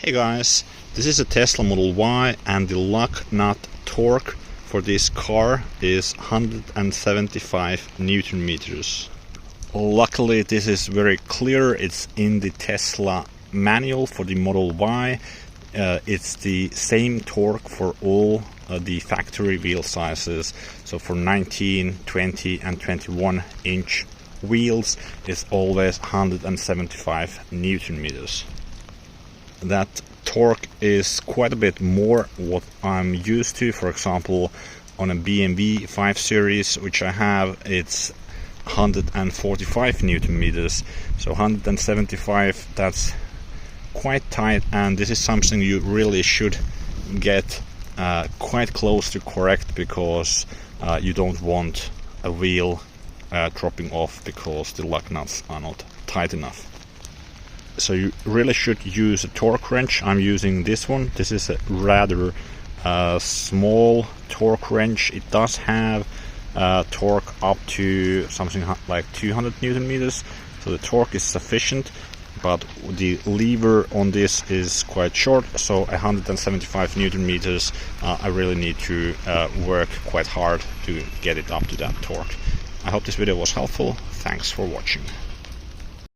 Hey guys, this is a Tesla Model Y and the Lug Nut Torque for this car is 175 Newton meters. Luckily this is very clear, it's in the Tesla manual for the Model Y. It's the same torque for all the factory wheel sizes, so for 19, 20 and 21 inch wheels it's always 175 Newton meters. That torque is quite a bit more what I'm used to. For example, on a BMW 5 Series which I have, it's 145 Newton meters, so 175, that's quite tight, and this is something you really should get quite close to correct, because you don't want a wheel dropping off because the lug nuts are not tight enough. So you really should use a torque wrench. I'm using this one. This is a rather small torque wrench. It does have torque up to something like 200 Newton meters, so the torque is sufficient, but the lever on this is quite short, so 175 Newton meters, I really need to work quite hard to get it up to that torque. I hope this video was helpful. Thanks for watching.